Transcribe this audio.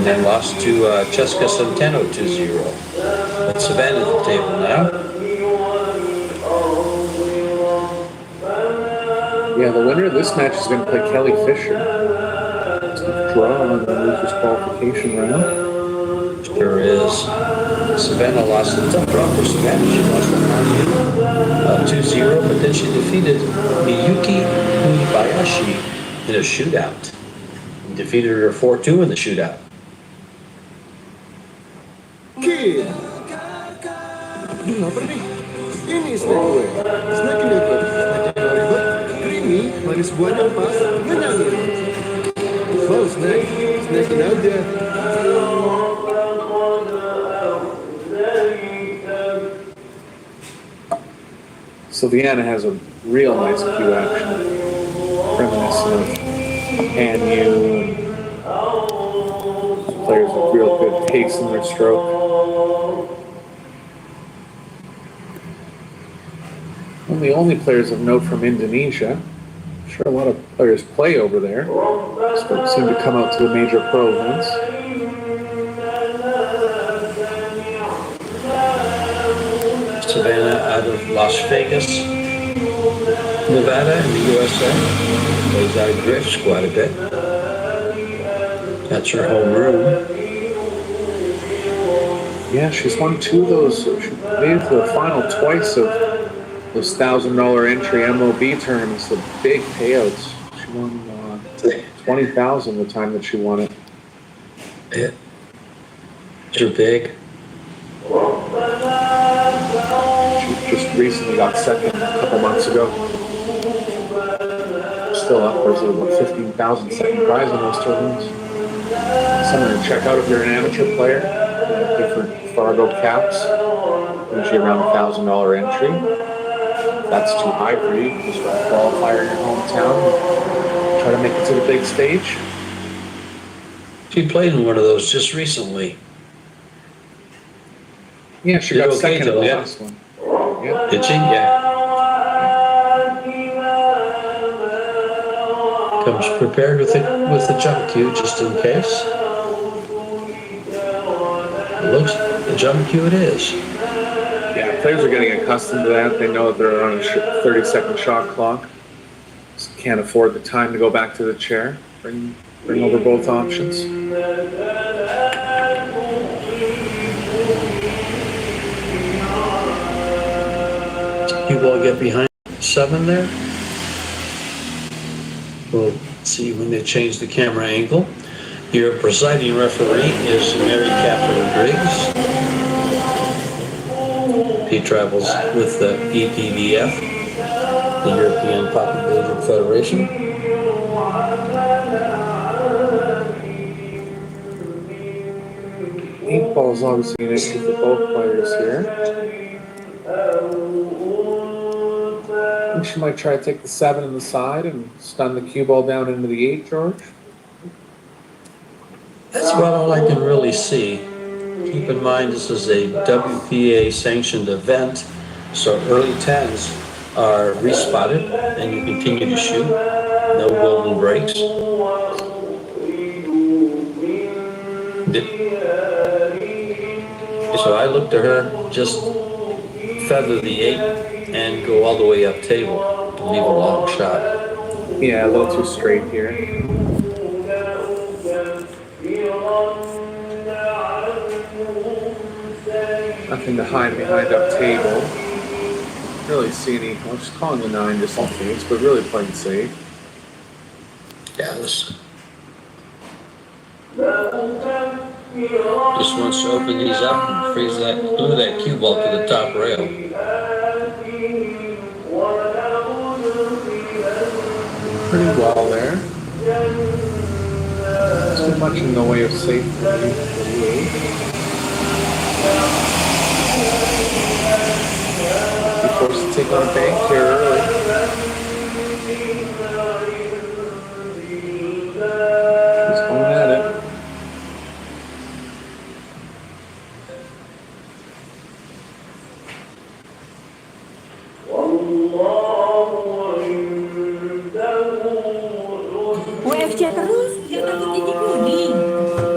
then lost to Cheska Centeno 2-0. But Savannah at the table now. Yeah, the winner of this match is going to play Kelly Fisher. It's a draw in the losers qualification round. Sure is. Savannah lost a tough draw for Savannah. She lost to 2-0, but then she defeated Miyuki Uebayashi in a shootout. And defeated her 4-2 in the shootout. Kid! Apa nih? Ini snack gue. Snack ini apa? Snack ribet, creamy, manis buahnya pas, ngenyangin. Wow, snack. Snackin aja. Silviana has a real nice cue action, reminiscent of Thankyou, and players with real good pace in their stroke. One of the only players of note from Indonesia. I'm sure a lot of players play over there. Just don't seem to come out to the major pro events. Savannah out of Las Vegas, Nevada in the USA. Plays out of drifts quite a bit. That's her home room. Yeah, she's won two of those. She made it to the final twice of those $1,000 entry MOB tournaments, the big payouts. She won $20,000 the time that she won it. Yeah. They're big. She just recently got second a couple months ago. Still upwards of about 15,000 second prize in those tournaments. Something to check out if you're an amateur player. Different Fargo caps, usually around $1,000 entry. If that's too high for you, you can just run a qualifier in your hometown and try to make it to the big stage. She played in one of those just recently. Yeah, she got second in the last one. Yeah. Did she? Yeah. Comes prepared with the jump cue just in case. It looks the jump cue it is. Yeah, players are getting accustomed to that. They know that they're on a 30-second shot clock. Just can't afford the time to go back to the chair. Bring over both options. You will get behind 7 there. We'll see when they change the camera angle. Your presiding referee is Mary Catherine Briggs. He travels with the EPVF, the European Pocket Billiard Federation. Eight ball is obviously an issue for both players here. I think she might try to take the 7 in the side and stun the cue ball down into the 8, George. That's about all I can really see. Keep in mind this is a WPA sanctioned event, so early 10s are respotted and you continue to shoot. No golden breaks. So I look to her, just feather the 8 and go all the way up table to leave a long shot. Yeah, a little too straight here. Nothing to hide behind up table. Really see any, I'm just calling the 9 just in case, but really playing safe. Yeah, this just wants to open these up and freeze that, glue that cue ball to the top rail. Pretty well there. Not too much in the way of safe for the 8. Be forced to take on a bank here early.